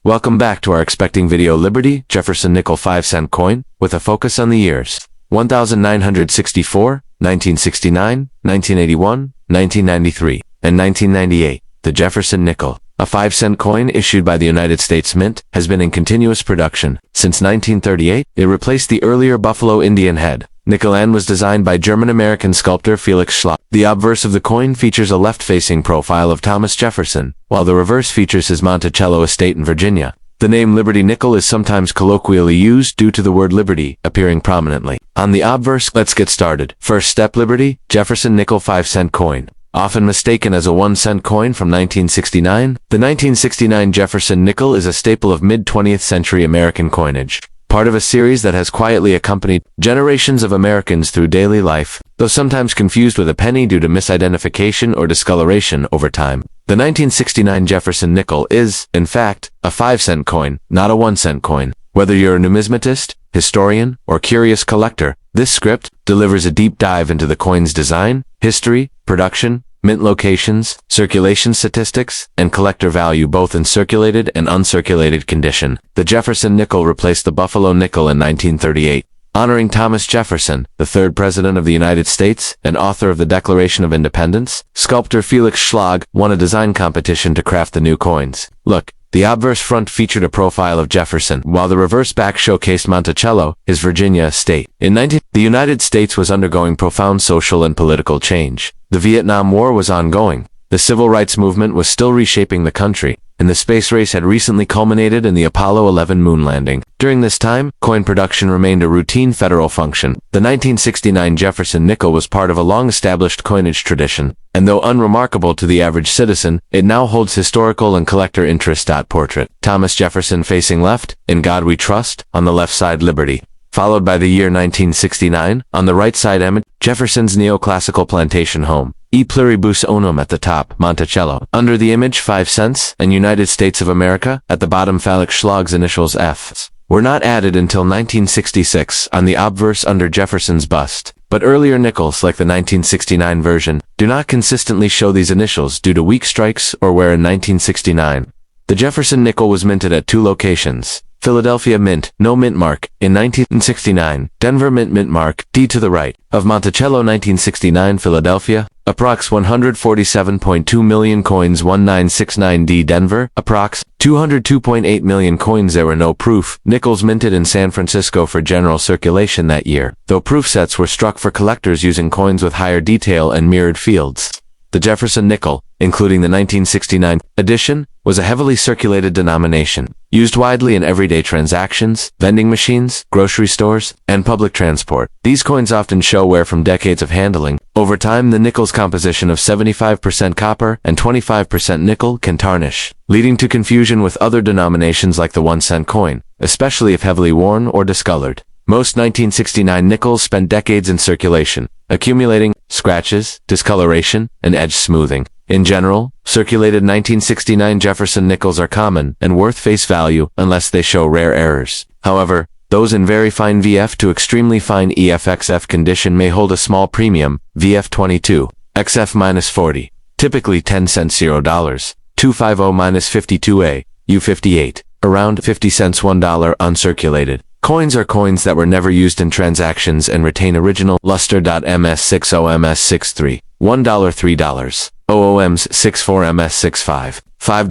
Welcome back to our expecting video. Liberty Jefferson Nickel 5-cent coin, with a focus on the years 1964, 1969, 1981, 1993, and 1998. The Jefferson Nickel, a 5-cent coin issued by the United States Mint, has been in continuous production since 1938. It replaced the earlier Buffalo Indian head nickel and was designed by German-American sculptor Felix Schlag. The obverse of the coin features a left-facing profile of Thomas Jefferson, while the reverse features his Monticello estate in Virginia. The name Liberty Nickel is sometimes colloquially used due to the word liberty appearing prominently on the obverse. Let's get started. First step: Liberty Jefferson Nickel 5-cent coin. Often mistaken as a 1-cent coin from 1969, the 1969 Jefferson Nickel is a staple of mid-20th century American coinage, part of a series that has quietly accompanied generations of Americans through daily life, though sometimes confused with a penny due to misidentification or discoloration over time. The 1969 Jefferson Nickel is, in fact, a 5-cent coin, not a 1-cent coin. Whether you're a numismatist, historian, or curious collector, this script delivers a deep dive into the coin's design, history, production, mint locations, circulation statistics, and collector value both in circulated and uncirculated condition. The Jefferson Nickel replaced the Buffalo Nickel in 1938, honoring Thomas Jefferson, the third president of the United States and author of the Declaration of Independence. Sculptor Felix Schlag won a design competition to craft the new coins. Look, the obverse front featured a profile of Jefferson, while the reverse back showcased Monticello, his Virginia estate. The United States was undergoing profound social and political change. The Vietnam War was ongoing. The civil rights movement was still reshaping the country, and the space race had recently culminated in the Apollo 11 moon landing. During this time, coin production remained a routine federal function. The 1969 Jefferson Nickel was part of a long-established coinage tradition, and though unremarkable to the average citizen, it now holds historical and collector interest. Portrait: Thomas Jefferson facing left, "In God We Trust," on the left side Liberty, followed by the year 1969, on the right side image, Jefferson's neoclassical plantation home, PLURIBUS UNUM at the top, Monticello. Under the image 5 cents, and United States of America, at the bottom Felix Schlag's initials Fs, were not added until 1966 on the obverse under Jefferson's bust. But earlier nickels, like the 1969 version, do not consistently show these initials due to weak strikes or wear in 1969. The Jefferson Nickel was minted at 2 locations: Philadelphia Mint, no mint mark, in 1969, Denver Mint mark, D to the right, of Monticello. 1969 Philadelphia, approx 147.2 million coins. 1969 Denver, approx 202.8 million coins. There were no proof nickels minted in San Francisco for general circulation that year, though proof sets were struck for collectors using coins with higher detail and mirrored fields. The Jefferson Nickel, including the 1969 edition, was a heavily circulated denomination, used widely in everyday transactions, vending machines, grocery stores, and public transport. These coins often show wear from decades of handling. Over time, the nickel's composition of 75% copper and 25% nickel can tarnish, leading to confusion with other denominations like the 1-cent coin, especially if heavily worn or discolored. Most 1969 nickels spent decades in circulation, accumulating scratches, discoloration, and edge smoothing. In general, circulated 1969 Jefferson nickels are common and worth face value unless they show rare errors. However, those in very fine VF to extremely fine EFXF condition may hold a small premium, VF22, XF-40, typically 10 cents $0, 250-52A, U58, around 50 cents $1 uncirculated. Coins are coins that were never used in transactions and retain original luster. MS60 MS63, $1 $3, OOMs 64 MS65, $5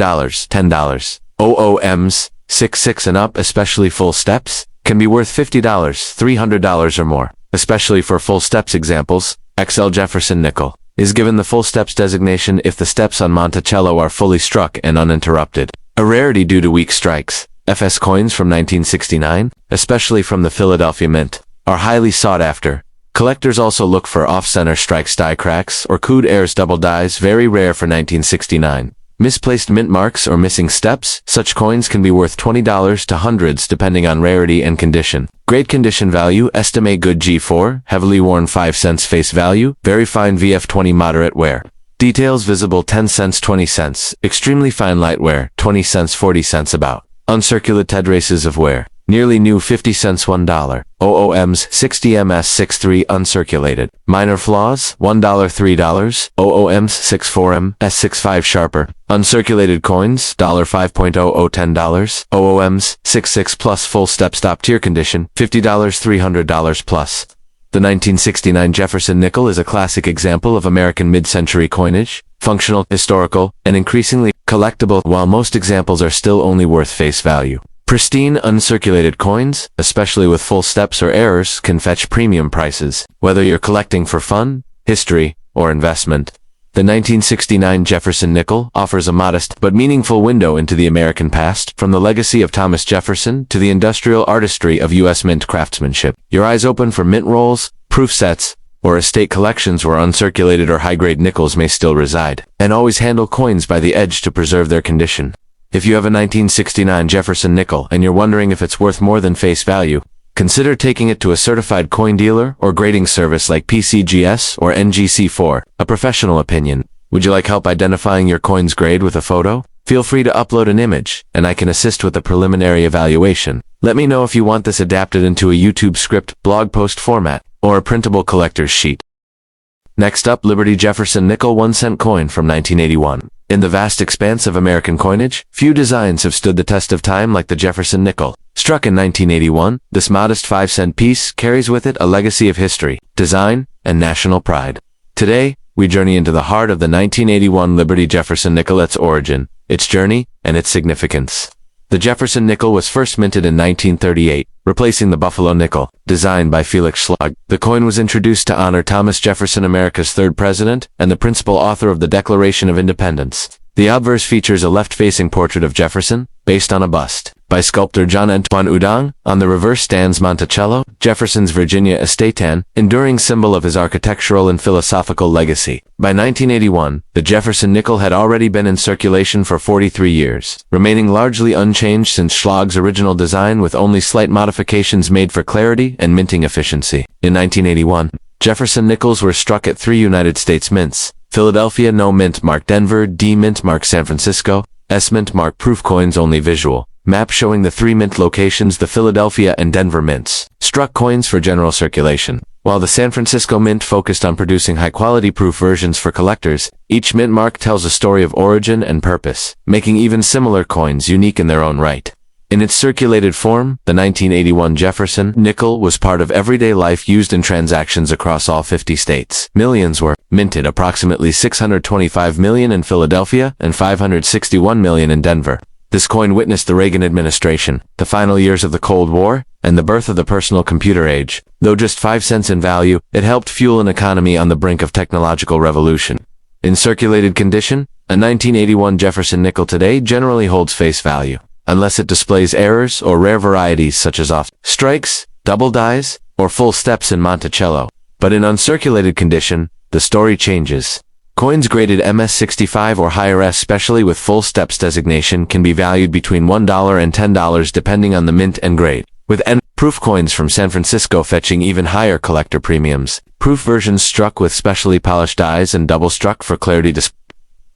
$10, OOMs 66 and up, especially full steps, can be worth $50 $300 or more, especially for full steps. Examples: XL Jefferson Nickel is given the full steps designation if the steps on Monticello are fully struck and uninterrupted, a rarity due to weak strikes. FS coins from 1969, especially from the Philadelphia Mint, are highly sought after. Collectors also look for off-center strikes, die cracks, or coud airs double dies, very rare for 1969. Misplaced mint marks or missing steps, such coins can be worth $20 to hundreds depending on rarity and condition. Great condition value, estimate good G4, heavily worn 5 cents face value, very fine VF20 moderate wear. Details visible 10 cents 20 cents, extremely fine light wear, 20 cents 40 cents about. Uncirculated races of wear. Nearly new 50 cents $1. OOMs 60MS63 uncirculated. Minor flaws $1 $3. OOMs 64M S65 sharper. Uncirculated coins $5.00 $10. OOMs 66 plus full step stop tier condition $50 $300 plus. The 1969 Jefferson nickel is a classic example of American mid-century coinage, functional, historical, and increasingly collectible, while most examples are still only worth face value. Pristine, uncirculated coins, especially with full steps or errors, can fetch premium prices, whether you're collecting for fun, history, or investment. The 1969 Jefferson nickel offers a modest but meaningful window into the American past, from the legacy of Thomas Jefferson to the industrial artistry of U.S. mint craftsmanship. Your eyes open for mint rolls, proof sets, or estate collections where uncirculated or high-grade nickels may still reside, and always handle coins by the edge to preserve their condition. If you have a 1969 Jefferson nickel and you're wondering if it's worth more than face value, consider taking it to a certified coin dealer or grading service like PCGS or NGC4, a professional opinion. Would you like help identifying your coin's grade with a photo? Feel free to upload an image, and I can assist with the preliminary evaluation. Let me know if you want this adapted into a YouTube script, blog post format, or a printable collector's sheet. Next up, Liberty Jefferson Nickel 1-cent coin from 1981. In the vast expanse of American coinage, few designs have stood the test of time like the Jefferson nickel. Struck in 1981, this modest 5-cent piece carries with it a legacy of history, design, and national pride. Today, we journey into the heart of the 1981 Liberty Jefferson nickel, its origin, its journey, and its significance. The Jefferson nickel was first minted in 1938, replacing the Buffalo nickel, designed by Felix Schlag. The coin was introduced to honor Thomas Jefferson, America's third president, and the principal author of the Declaration of Independence. The obverse features a left-facing portrait of Jefferson, based on a bust by sculptor John Antoine Udang. On the reverse stands Monticello, Jefferson's Virginia estate, an enduring symbol of his architectural and philosophical legacy. By 1981, the Jefferson nickel had already been in circulation for 43 years, remaining largely unchanged since Schlag's original design, with only slight modifications made for clarity and minting efficiency. In 1981, Jefferson nickels were struck at 3 United States mints: Philadelphia No Mint Mark Denver, D Mint Mark San Francisco, S Mint Mark Proof. Coins only visual map showing the 3 mint locations, the Philadelphia and Denver mints struck coins for general circulation, while the San Francisco Mint focused on producing high-quality proof versions for collectors. Each mint mark tells a story of origin and purpose, making even similar coins unique in their own right. In its circulated form, the 1981 Jefferson nickel was part of everyday life, used in transactions across all 50 states. Millions were minted, approximately 625 million in Philadelphia and 561 million in Denver. This coin witnessed the Reagan administration, the final years of the Cold War, and the birth of the personal computer age. Though just 5 cents in value, it helped fuel an economy on the brink of technological revolution. In circulated condition, a 1981 Jefferson nickel today generally holds face value, unless it displays errors or rare varieties such as off strikes, double dies, or full steps in Monticello. But in uncirculated condition, the story changes. Coins graded MS65 or higher, especially with full steps designation, can be valued between $1 and $10 depending on the mint and grade, with proof coins from San Francisco fetching even higher collector premiums. Proof versions struck with specially polished dies and double struck for clarity display.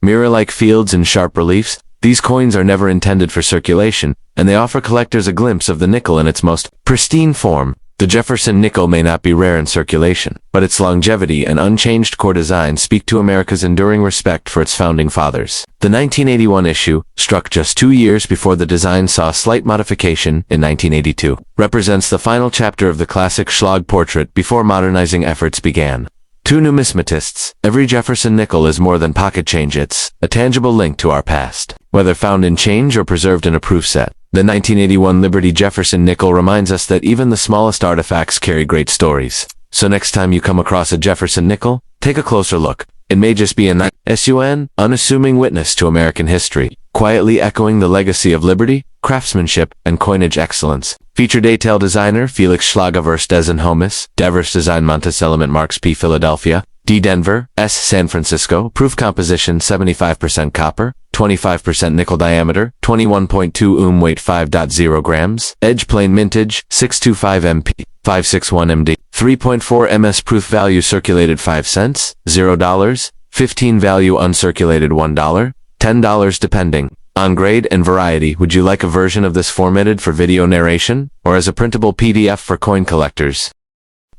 Mirror-like fields and sharp reliefs, these coins are never intended for circulation, and they offer collectors a glimpse of the nickel in its most pristine form. The Jefferson nickel may not be rare in circulation, but its longevity and unchanged core design speak to America's enduring respect for its founding fathers. The 1981 issue, struck just 2 years before the design saw a slight modification in 1982, represents the final chapter of the classic Schlag portrait before modernizing efforts began. To numismatists, every Jefferson nickel is more than pocket change. It's a tangible link to our past, whether found in change or preserved in a proof set. The 1981 Liberty Jefferson nickel reminds us that even the smallest artifacts carry great stories. So next time you come across a Jefferson nickel, take a closer look. It may just be an unassuming witness to American history, quietly echoing the legacy of liberty, craftsmanship, and coinage excellence. Feature detail designer Felix Schlag. Obverse Design Homus, Obverse Design Monticello Mint Marks P Philadelphia, D Denver, S San Francisco. Proof composition 75% copper, 25% nickel diameter, 21.2 weight 5.0 grams, edge plain mintage, 625 MP, 561 MD, 3.4 MS. Proof value circulated 5 cents, $0, 15 value uncirculated $1, $10 depending on grade and variety. Would you like a version of this formatted for video narration, or as a printable PDF for coin collectors?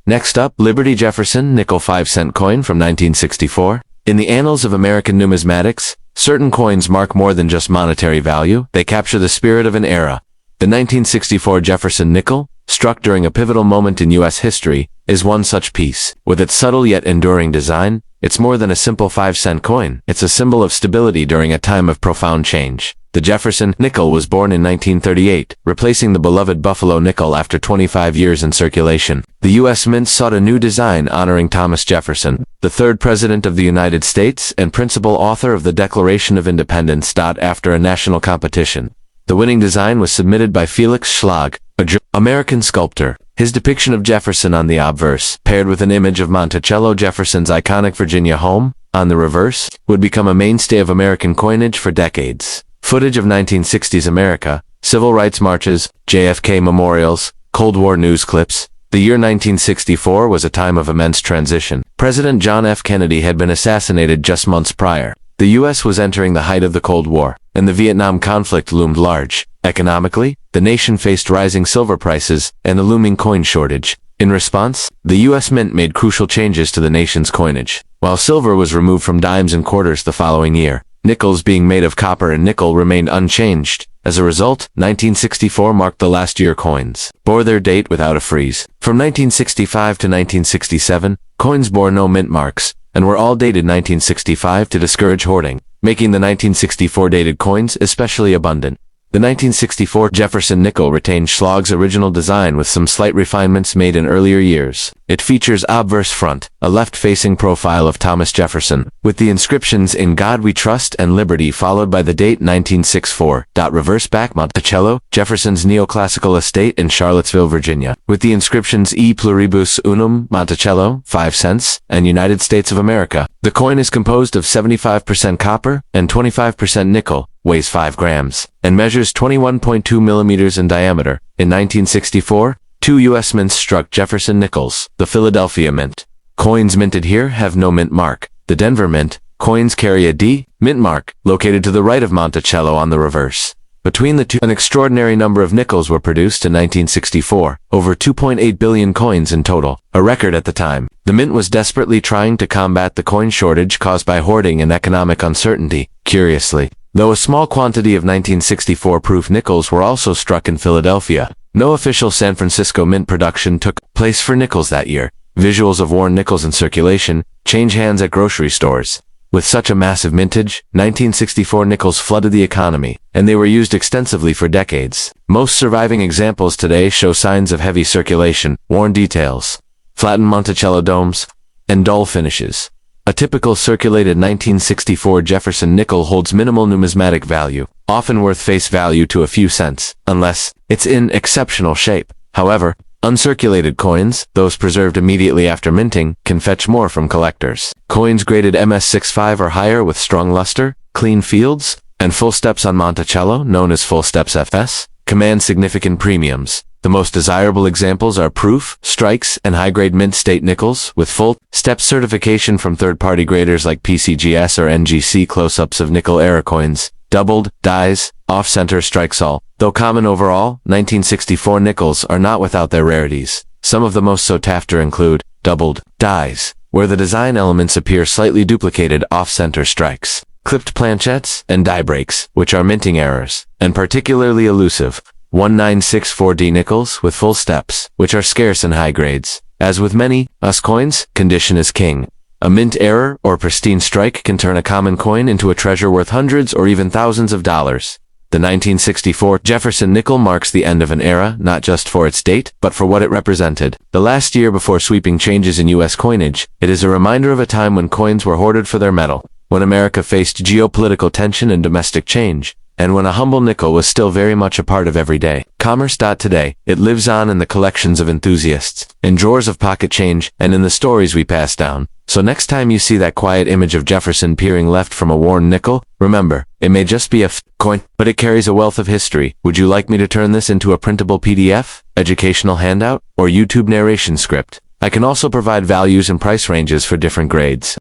Next up, Liberty Jefferson Nickel 5-cent coin from 1964. In the annals of American numismatics, certain coins mark more than just monetary value, they capture the spirit of an era. The 1964 Jefferson Nickel, struck during a pivotal moment in U.S. history, is one such piece. With its subtle yet enduring design, it's more than a simple 5-cent coin. It's a symbol of stability during a time of profound change. The Jefferson Nickel was born in 1938, replacing the beloved Buffalo nickel after 25 years in circulation. The U.S. Mint sought a new design honoring Thomas Jefferson, the third President of the United States and principal author of the Declaration of Independence. After a national competition, the winning design was submitted by Felix Schlag, an American sculptor. His depiction of Jefferson on the obverse, paired with an image of Monticello, Jefferson's iconic Virginia home, on the reverse, would become a mainstay of American coinage for decades. Footage of 1960s America, civil rights marches, JFK memorials, Cold War news clips. The year 1964 was a time of immense transition. President John F. Kennedy had been assassinated just months prior. The U.S. was entering the height of the Cold War, and the Vietnam conflict loomed large. Economically, the nation faced rising silver prices and a looming coin shortage. In response, the U.S. Mint made crucial changes to the nation's coinage. While silver was removed from dimes and quarters the following year, nickels being made of copper and nickel remained unchanged. As a result, 1964 marked the last year coins bore their date without a freeze. From 1965 to 1967, coins bore no mint marks, and were all dated 1965 to discourage hoarding, making the 1964 dated coins especially abundant. The 1964 Jefferson Nickel retained Schlag's original design with some slight refinements made in earlier years. It features obverse front, a left-facing profile of Thomas Jefferson, with the inscriptions "In God We Trust" and "Liberty" followed by the date 1964. Reverse back Monticello, Jefferson's neoclassical estate in Charlottesville, Virginia, with the inscriptions "E Pluribus Unum, Monticello, 5 cents, and United States of America." The coin is composed of 75% copper and 25% nickel, weighs 5 grams, and measures 21.2 millimeters in diameter. In 1964, 2 U.S. mints struck Jefferson nickels. The Philadelphia Mint. Coins minted here have no mint mark. The Denver Mint. Coins carry a D mint mark, located to the right of Monticello on the reverse. Between the two, an extraordinary number of nickels were produced in 1964, over 2.8 billion coins in total, a record at the time. The mint was desperately trying to combat the coin shortage caused by hoarding and economic uncertainty. Curiously, though a small quantity of 1964 proof nickels were also struck in Philadelphia, no official San Francisco mint production took place for nickels that year. Visuals of worn nickels in circulation change hands at grocery stores. With such a massive mintage, 1964 nickels flooded the economy, and they were used extensively for decades. Most surviving examples today show signs of heavy circulation, worn details, flattened Monticello domes, and dull finishes. A typical circulated 1964 Jefferson nickel holds minimal numismatic value, often worth face value to a few cents, unless it's in exceptional shape. However, uncirculated coins, those preserved immediately after minting, can fetch more from collectors. Coins graded MS65 or higher with strong luster, clean fields, and full steps on Monticello, known as full steps FS, command significant premiums. The most desirable examples are proof, strikes, and high-grade mint state nickels, with full step certification from third-party graders like PCGS or NGC. Close-ups of nickel-era coins, doubled, dies, off-center strikes. All, though common overall, 1964 nickels are not without their rarities. Some of the most sought after include doubled dies, where the design elements appear slightly duplicated, off-center strikes, clipped planchettes, and die breaks, which are minting errors, and particularly elusive 1964D nickels with full steps, which are scarce in high grades. As with many US coins, condition is king. A mint error or pristine strike can turn a common coin into a treasure worth hundreds or even thousands of dollars. The 1964 Jefferson nickel marks the end of an era, not just for its date, but for what it represented. The last year before sweeping changes in U.S. coinage, it is a reminder of a time when coins were hoarded for their metal, when America faced geopolitical tension and domestic change, and when a humble nickel was still very much a part of everyday commerce. Today, it lives on in the collections of enthusiasts, in drawers of pocket change, and in the stories we pass down. So next time you see that quiet image of Jefferson peering left from a worn nickel, remember, it may just be a coin, but it carries a wealth of history. Would you like me to turn this into a printable PDF, educational handout, or YouTube narration script? I can also provide values and price ranges for different grades.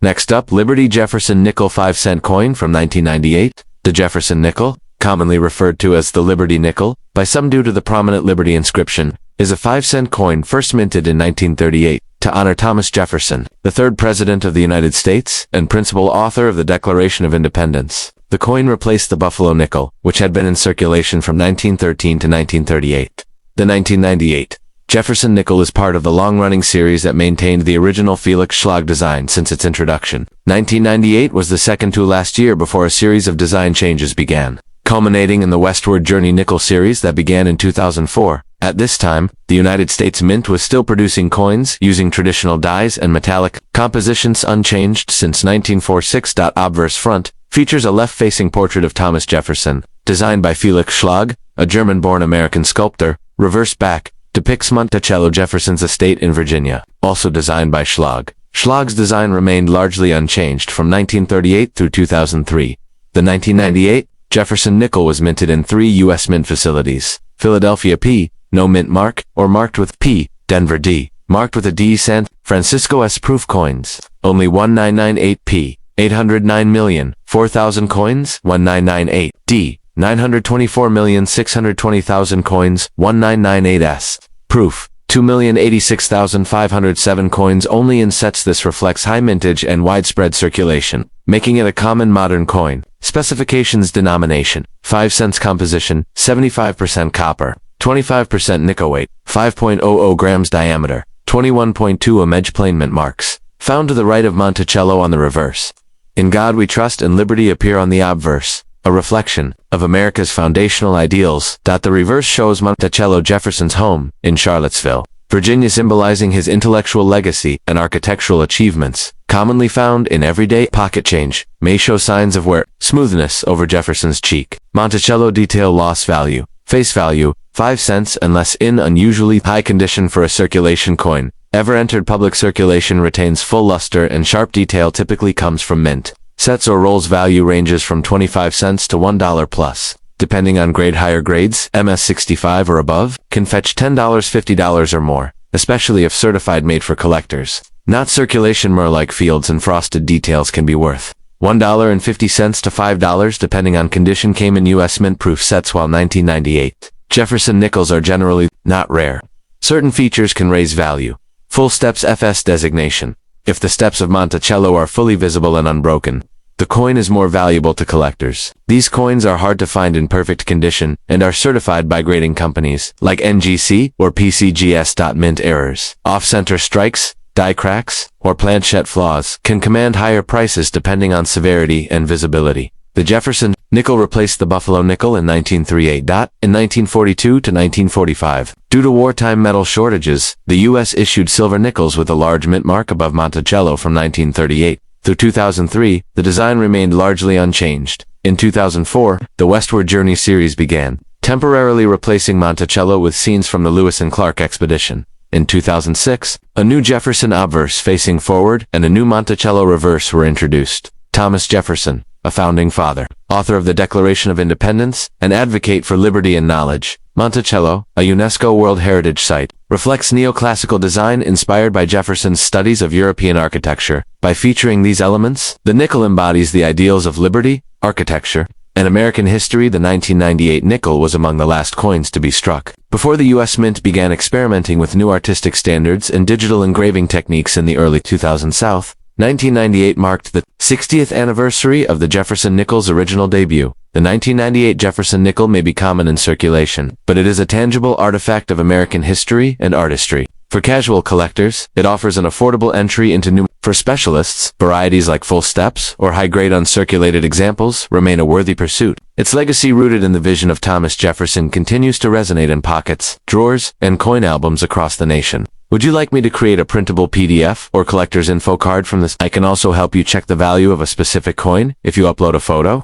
Next up, Liberty Jefferson Nickel 5-cent coin from 1998. The Jefferson nickel, commonly referred to as the Liberty nickel, by some due to the prominent Liberty inscription, is a 5-cent coin first minted in 1938 to honor Thomas Jefferson, the third President of the United States and principal author of the Declaration of Independence. The coin replaced the Buffalo nickel, which had been in circulation from 1913 to 1938. The 1998 Jefferson nickel is part of the long-running series that maintained the original Felix Schlag design since its introduction. 1998 was the second to last year before a series of design changes began, culminating in the Westward Journey nickel series that began in 2004. At this time, the United States Mint was still producing coins using traditional dies and metallic compositions unchanged since 1946. Obverse front features a left-facing portrait of Thomas Jefferson, designed by Felix Schlag, a German-born American sculptor. Reverse back depicts Monticello, Jefferson's estate in Virginia, also designed by Schlag. Schlag's design remained largely unchanged from 1938 through 2003. The 1998 Jefferson nickel was minted in 3 U.S. mint facilities: Philadelphia P, no mint mark, or marked with P, Denver D, marked with a D. San Francisco S proof coins, only 1998 P, 809,004,000 coins, 1998 D, 924,620,000 coins, 1998S. Proof, 2,086,507 coins only in sets. This reflects high mintage and widespread circulation, making it a common modern coin. Specifications: denomination, 5 cents. Composition, 75% copper, 25% nickel. Weight, 5.00 grams. Diameter, 21.2 mm. Plain mint marks, found to the right of Monticello on the reverse. In God We Trust and Liberty appear on the obverse, a reflection of America's foundational ideals. The reverse shows Monticello Jefferson's home in Charlottesville, Virginia, symbolizing his intellectual legacy and architectural achievements. Commonly found in everyday pocket change, may show signs of wear, smoothness over Jefferson's cheek. Monticello detail loss value, face value, 5 cents and less, in unusually high condition for a circulation coin. Ever entered public circulation, retains full luster and sharp detail, typically comes from mint sets or rolls. Value ranges from 25 cents to $1 plus. Depending on grade, higher grades, MS65 or above, can fetch $10, $50 or more, especially if certified, made for collectors. Not circulation, more like fields and frosted details, can be worth $1.50 to $5 depending on condition. Came in U.S. mint proof sets. While 1998 Jefferson nickels are generally not rare, certain features can raise value. Full steps FS designation. If the steps of Monticello are fully visible and unbroken, the coin is more valuable to collectors. These coins are hard to find in perfect condition and are certified by grading companies like NGC or PCGS. Mint errors, off-center strikes, die cracks, or planchette flaws can command higher prices depending on severity and visibility. The Jefferson nickel replaced the Buffalo nickel in 1938. In 1942 to 1945, due to wartime metal shortages, the U.S. issued silver nickels with a large mint mark above Monticello from 1938. Through 2003, the design remained largely unchanged. In 2004, the Westward Journey series began, temporarily replacing Monticello with scenes from the Lewis and Clark expedition. In 2006, a new Jefferson obverse facing forward and a new Monticello reverse were introduced. Thomas Jefferson, a founding father, author of the Declaration of Independence, and advocate for liberty and knowledge. Monticello, a UNESCO World Heritage Site, reflects neoclassical design inspired by Jefferson's studies of European architecture. By featuring these elements, the nickel embodies the ideals of liberty, architecture, and American history. The 1998 nickel was among the last coins to be struck, before the U.S. Mint began experimenting with new artistic standards and digital engraving techniques in the early 2000s. South 1998 marked the 60th anniversary of the Jefferson nickel's original debut. The 1998 Jefferson nickel may be common in circulation, but it is a tangible artifact of American history and artistry. For casual collectors, it offers an affordable entry into new. For specialists, varieties like full steps or high-grade uncirculated examples remain a worthy pursuit. Its legacy, rooted in the vision of Thomas Jefferson, continues to resonate in pockets, drawers, and coin albums across the nation. Would you like me to create a printable PDF or collector's info card from this? I can also help you check the value of a specific coin if you upload a photo.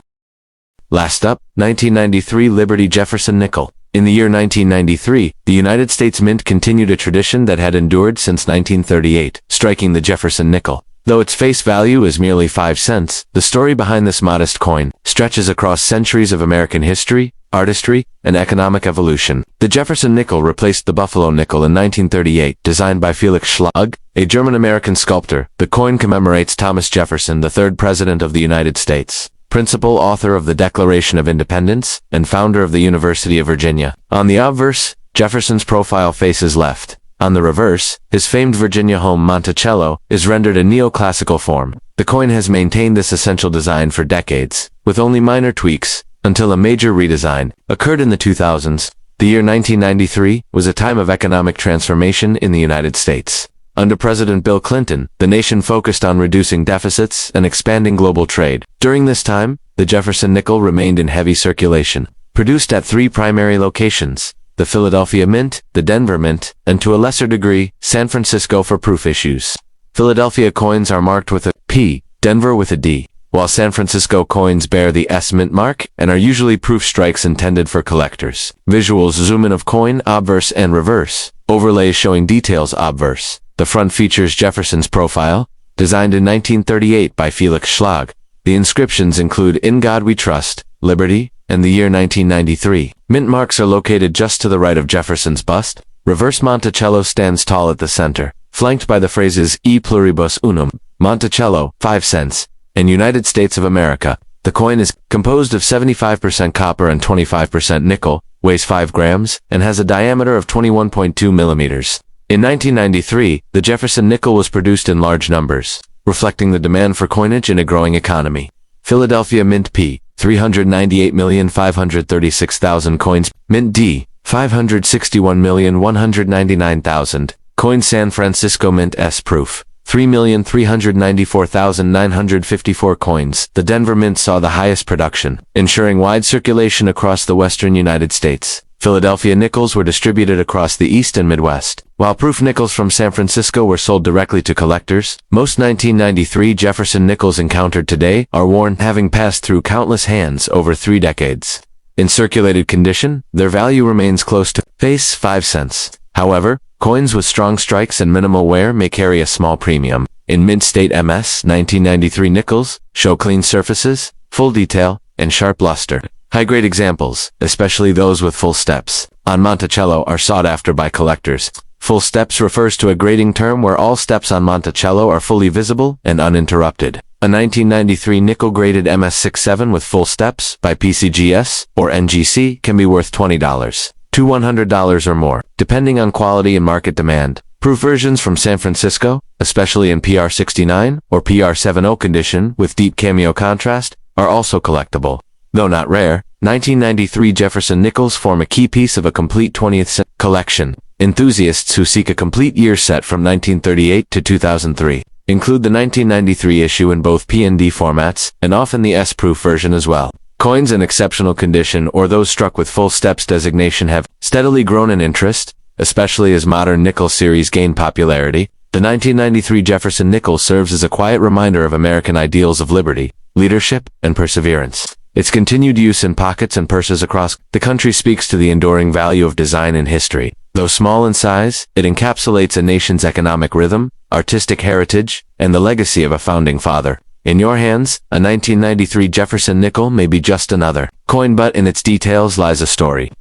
Last up, 1993 Liberty Jefferson Nickel. In the year 1993, the United States Mint continued a tradition that had endured since 1938, striking the Jefferson nickel. Though its face value is merely 5 cents, the story behind this modest coin stretches across centuries of American history, artistry, and economic evolution. The Jefferson nickel replaced the Buffalo nickel in 1938, designed by Felix Schlag, a German-American sculptor. The coin commemorates Thomas Jefferson, the third President of the United States. principal author of the Declaration of Independence and founder of the University of Virginia. On the obverse, Jefferson's profile faces left. On the reverse, his famed Virginia home Monticello is rendered in neoclassical form. The coin has maintained this essential design for decades, with only minor tweaks, until a major redesign occurred in the 2000s. The year 1993 was a time of economic transformation in the United States. Under President Bill Clinton, the nation focused on reducing deficits and expanding global trade. During this time, the Jefferson nickel remained in heavy circulation, produced at 3 primary locations: the Philadelphia Mint, the Denver Mint, and to a lesser degree, San Francisco for proof issues. Philadelphia coins are marked with a P, Denver with a D, while San Francisco coins bear the S mint mark and are usually proof strikes intended for collectors. Visuals zoom in of coin, obverse and reverse. Overlays showing details obverse. The front features Jefferson's profile, designed in 1938 by Felix Schlag. The inscriptions include "In God We Trust," "Liberty," and the year 1993. Mint marks are located just to the right of Jefferson's bust. Reverse Monticello stands tall at the center, flanked by the phrases "E Pluribus Unum," Monticello, 5 cents, and United States of America. The coin is composed of 75% copper and 25% nickel, weighs 5 grams, and has a diameter of 21.2 millimeters. In 1993, the Jefferson nickel was produced in large numbers, reflecting the demand for coinage in a growing economy. Philadelphia Mint P, 398,536,000 coins. Mint D, 561,199,000. Coin San Francisco Mint S proof, 3,394,954 coins. The Denver Mint saw the highest production, ensuring wide circulation across the western United States. Philadelphia nickels were distributed across the East and Midwest, while proof nickels from San Francisco were sold directly to collectors. Most 1993 Jefferson nickels encountered today are worn, having passed through countless hands over 3 decades. In circulated condition, their value remains close to face 5 cents. However, coins with strong strikes and minimal wear may carry a small premium. In mint state MS, 1993 nickels show clean surfaces, full detail, and sharp luster. High-grade examples, especially those with full steps, on Monticello are sought after by collectors. Full steps refers to a grading term where all steps on Monticello are fully visible and uninterrupted. A 1993 nickel-graded MS67 with full steps by PCGS or NGC can be worth $20 to $100 or more, depending on quality and market demand. Proof versions from San Francisco, especially in PR69 or PR70 condition with deep cameo contrast, are also collectible. Though not rare, 1993 Jefferson nickels form a key piece of a complete 20th century collection. Enthusiasts who seek a complete year set from 1938 to 2003 include the 1993 issue in both P and D formats, and often the S-proof version as well. Coins in exceptional condition or those struck with full steps designation have steadily grown in interest, especially as modern nickel series gain popularity. The 1993 Jefferson nickel serves as a quiet reminder of American ideals of liberty, leadership, and perseverance. Its continued use in pockets and purses across the country speaks to the enduring value of design in history. Though small in size, it encapsulates a nation's economic rhythm, artistic heritage, and the legacy of a founding father. In your hands, a 1993 Jefferson nickel may be just another coin, but in its details lies a story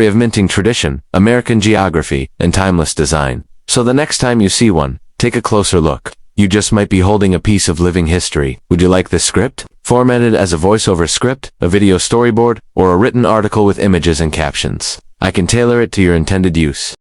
of minting tradition, American geography, and timeless design. So the next time you see one, take a closer look. You just might be holding a piece of living history. Would you like this script? Formatted as a voiceover script, a video storyboard, or a written article with images and captions, I can tailor it to your intended use.